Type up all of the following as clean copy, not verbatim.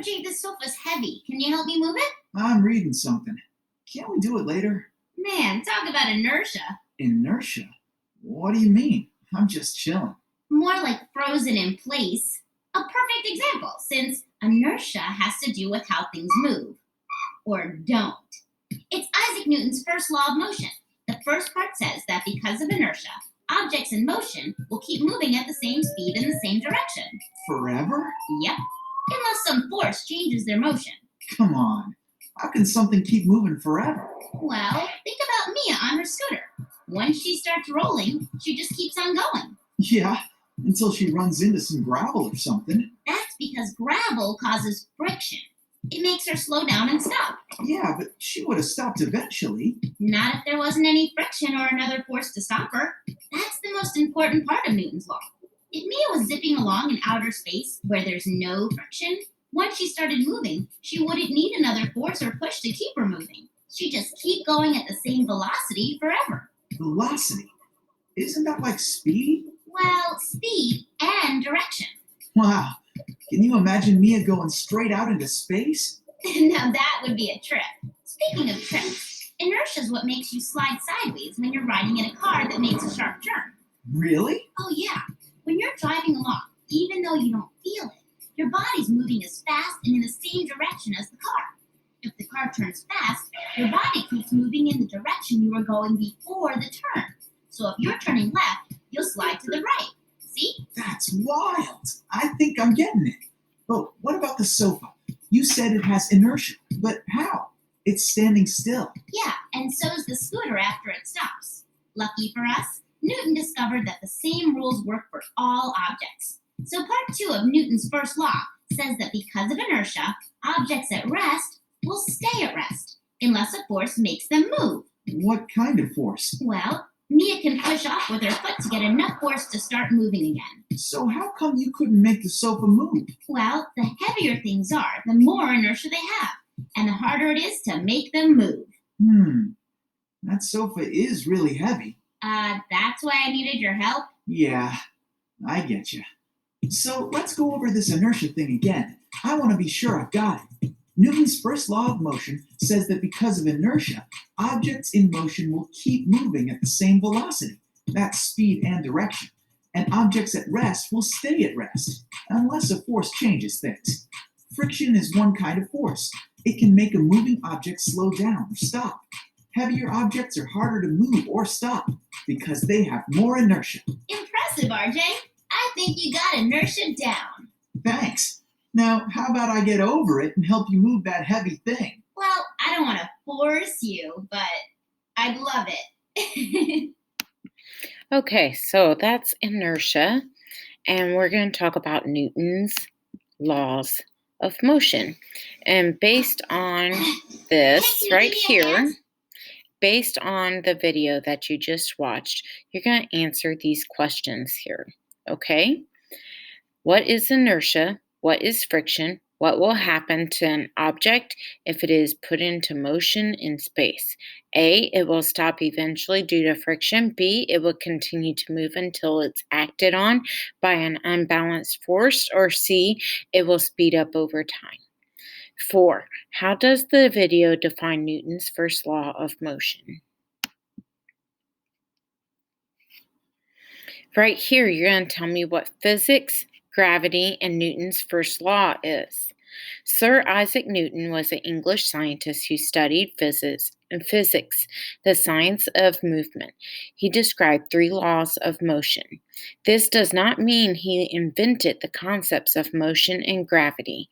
RJ, this sofa's heavy. Can you help me move it? I'm reading something. Can't we do it later? Man, talk about inertia. Inertia? What do you mean? I'm just chilling. More like frozen in place. A perfect example, since inertia has to do with how things move. Or don't. It's Isaac Newton's first law of motion. The first part says that because of inertia, objects in motion will keep moving at the same speed in the same direction. Forever? Yep. Unless some force changes their motion. Come on. How can something keep moving forever? Well, think about Mia on her scooter. Once she starts rolling, she just keeps on going. Yeah, until she runs into some gravel or something. That's because gravel causes friction. It makes her slow down and stop. Yeah, but she would have stopped eventually. Not if there wasn't any friction or another force to stop her. That's the most important part of Newton's law. If Mia was zipping along in outer space where there's no friction, once she started moving, she wouldn't need another force or push to keep her moving. She'd just keep going at the same velocity forever. Velocity? Isn't that like speed? Well, speed and direction. Wow. Can you imagine Mia going straight out into space? Now that would be a trip. Speaking of trips, inertia is what makes you slide sideways when you're riding in a car that makes a sharp turn. Really? Oh yeah. When you're driving along, even though you don't feel it, your body's moving as fast and in the same direction as the car. If the car turns fast, your body keeps moving in the direction you were going before the turn. So if you're turning left, you'll slide to the right. See? That's wild. I think I'm getting it. But what about the sofa? You said it has inertia, but how? It's standing still. Yeah, and so's the scooter after it stops. Lucky for us, Newton discovered that the same rules work for all objects. So part 2 of Newton's first law says that because of inertia, objects at rest will stay at rest unless a force makes them move. What kind of force? Well, Mia can push off with her foot to get enough force to start moving again. So how come you couldn't make the sofa move? Well, the heavier things are, the more inertia they have, and the harder it is to make them move. That sofa is really heavy. That's why I needed your help? Yeah, I get you. So let's go over this inertia thing again. I want to be sure I've got it. Newton's first law of motion says that because of inertia, objects in motion will keep moving at the same velocity, that's speed and direction, and objects at rest will stay at rest, unless a force changes things. Friction is one kind of force. It can make a moving object slow down or stop. Heavier objects are harder to move or stop because they have more inertia. Impressive, RJ. I think you got inertia down. Thanks. Now, how about I get over it and help you move that heavy thing? Well, I don't want to force you, but I'd love it. Okay, so that's inertia, and we're going to talk about Newton's laws of motion. And based on this right here, based on the video that you just watched, you're going to answer these questions here, okay? What is inertia? What is friction? What will happen to an object if it is put into motion in space? A, it will stop eventually due to friction. B, it will continue to move until it's acted on by an unbalanced force. Or C, it will speed up over time. 4, how does the video define Newton's first law of motion? Right here, you're going to tell me what physics, gravity, and Newton's first law is. Sir Isaac Newton was an English scientist who studied physics, the science of movement. He described 3 laws of motion. This does not mean he invented the concepts of motion and gravity,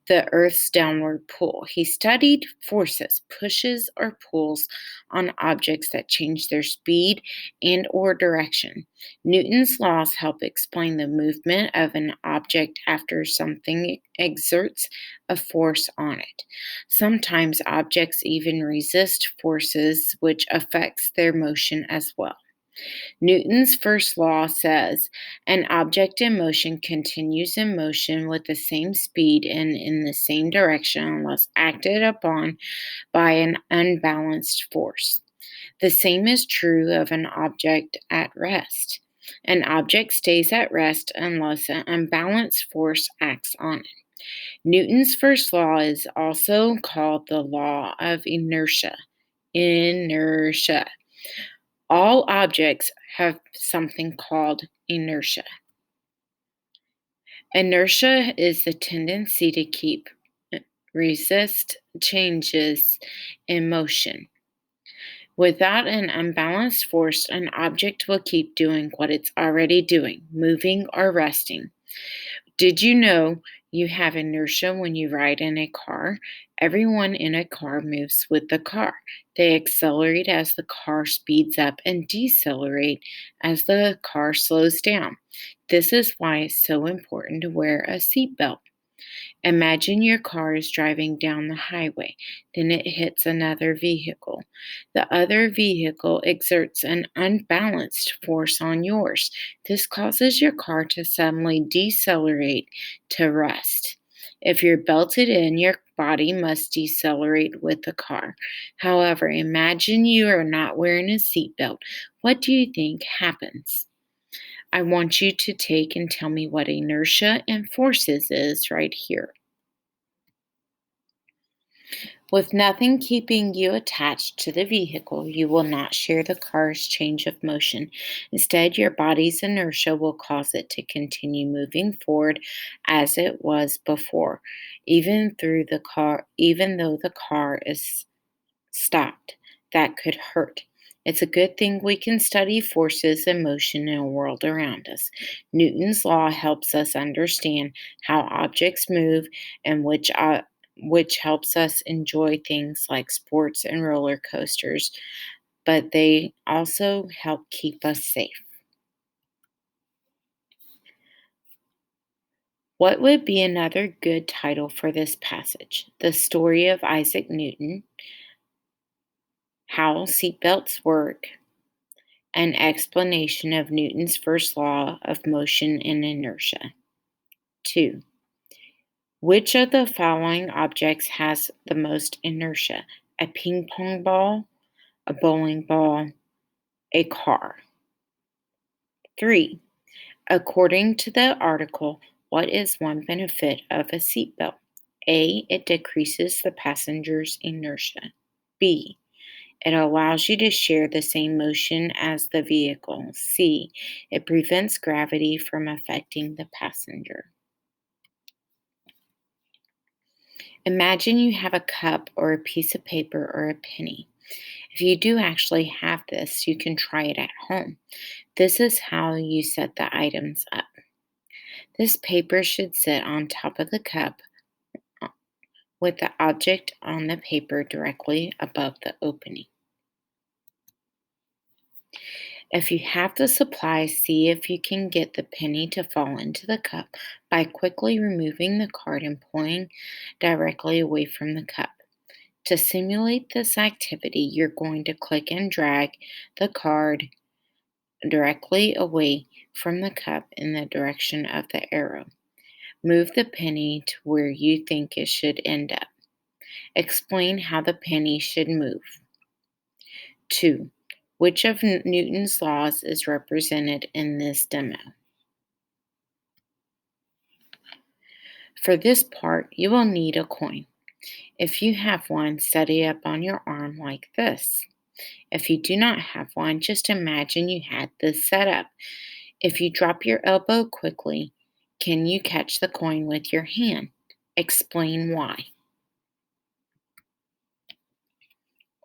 the Earth's downward pull. He studied forces, pushes or pulls on objects that change their speed and or direction. Newton's laws help explain the movement of an object after something exerts a force on it. Sometimes objects even resist forces which affects their motion as well. Newton's first law says an object in motion continues in motion with the same speed and in the same direction unless acted upon by an unbalanced force. The same is true of an object at rest. An object stays at rest unless an unbalanced force acts on it. Newton's first law is also called the law of inertia. Inertia. All objects have something called inertia. Inertia is the tendency to resist changes in motion. Without an unbalanced force, an object will keep doing what it's already doing, moving or resting. Did you know you have inertia when you ride in a car? Everyone in a car moves with the car. They accelerate as the car speeds up and decelerate as the car slows down. This is why it's so important to wear a seatbelt. Imagine your car is driving down the highway, then it hits another vehicle. The other vehicle exerts an unbalanced force on yours. This causes your car to suddenly decelerate to rest. If you're belted in, your body must decelerate with the car. However, imagine you are not wearing a seatbelt. What do you think happens? I want you to take and tell me what inertia and forces is right here. With nothing keeping you attached to the vehicle, you will not share the car's change of motion. Instead, your body's inertia will cause it to continue moving forward as it was before, even though the car is stopped. That could hurt. It's a good thing we can study forces and motion in the world around us. Newton's law helps us understand how objects move and which helps us enjoy things like sports and roller coasters, but they also help keep us safe. What would be another good title for this passage? The Story of Isaac Newton, How Seatbelts Work, an explanation of Newton's first law of motion and inertia. 2. Which of the following objects has the most inertia? A ping pong ball, a bowling ball, a car. 3. According to the article, what is one benefit of a seatbelt? A. It decreases the passenger's inertia. B. It allows you to share the same motion as the vehicle. C. It prevents gravity from affecting the passenger. Imagine you have a cup or a piece of paper or a penny. If you do actually have this, you can try it at home. This is how you set the items up. This paper should sit on top of the cup with the object on the paper directly above the opening. If you have the supplies, see if you can get the penny to fall into the cup by quickly removing the card and pulling directly away from the cup. To simulate this activity, you're going to click and drag the card directly away from the cup in the direction of the arrow. Move the penny to where you think it should end up. Explain how the penny should move. 2. Which of Newton's laws is represented in this demo? For this part, you will need a coin. If you have one, set it up on your arm like this. If you do not have one, just imagine you had this set up. If you drop your elbow quickly, can you catch the coin with your hand? Explain why.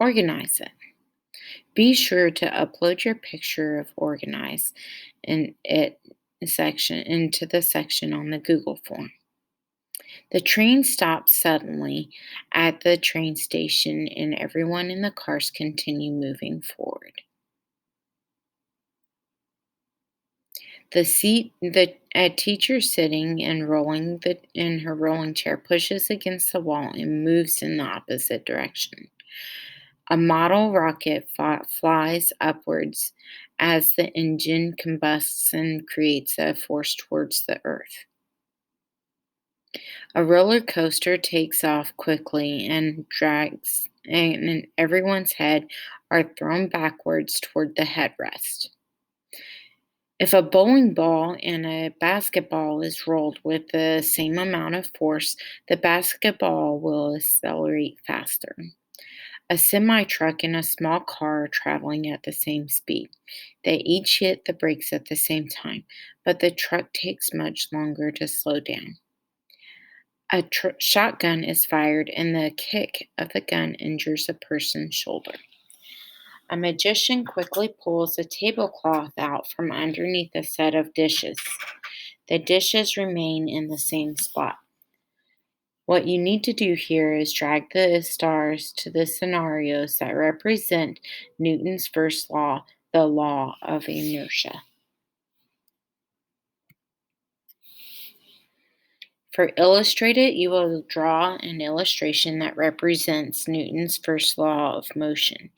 Organize it. Be sure to upload your picture of organize into the section on the Google form. The train stops suddenly at the train station and everyone in the cars continue moving forward. A teacher sitting and in her rolling chair pushes against the wall and moves in the opposite direction. A model rocket flies upwards as the engine combusts and creates a force towards the earth. A roller coaster takes off quickly and everyone's head are thrown backwards toward the headrest. If a bowling ball and a basketball is rolled with the same amount of force, the basketball will accelerate faster. A semi truck and a small car are traveling at the same speed. They each hit the brakes at the same time, but the truck takes much longer to slow down. A shotgun is fired, and the kick of the gun injures a person's shoulder. A magician quickly pulls a tablecloth out from underneath a set of dishes. The dishes remain in the same spot. What you need to do here is drag the stars to the scenarios that represent Newton's first law, the law of inertia. For illustrated, you will draw an illustration that represents Newton's first law of motion.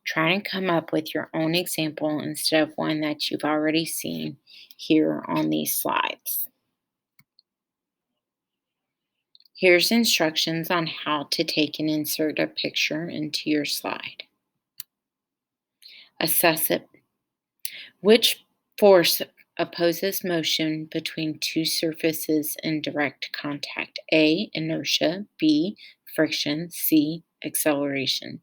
Try and come up with your own example instead of one that you've already seen here on these slides. Here's instructions on how to take and insert a picture into your slide. Assess it. Which force opposes motion between two surfaces in direct contact? A, inertia. B, friction. C, acceleration.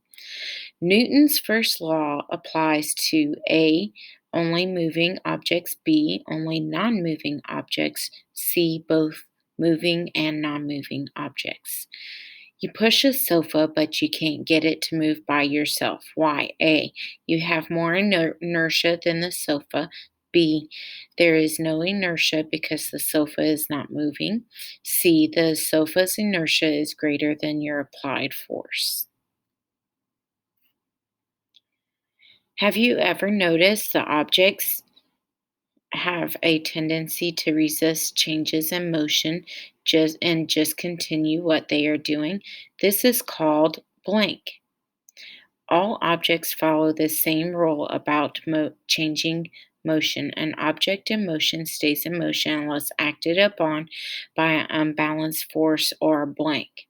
Newton's first law applies to A, only moving objects, B, only non moving objects, C, both moving and non moving objects. You push a sofa, but you can't get it to move by yourself. Why? A, you have more inertia than the sofa. B, there is no inertia because the sofa is not moving. C, the sofa's inertia is greater than your applied force. Have you ever noticed the objects have a tendency to resist changes in motion just continue what they are doing? This is called blank. All objects follow the same rule about changing motion. An object in motion stays in motion unless acted upon by an unbalanced force or a blank.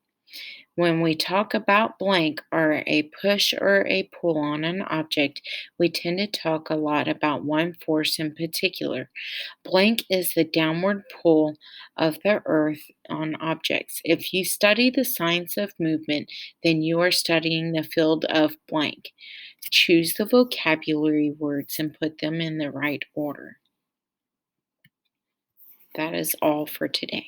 When we talk about blank or a push or a pull on an object, we tend to talk a lot about one force in particular. Blank is the downward pull of the earth on objects. If you study the science of movement, then you are studying the field of blank. Choose the vocabulary words and put them in the right order. That is all for today.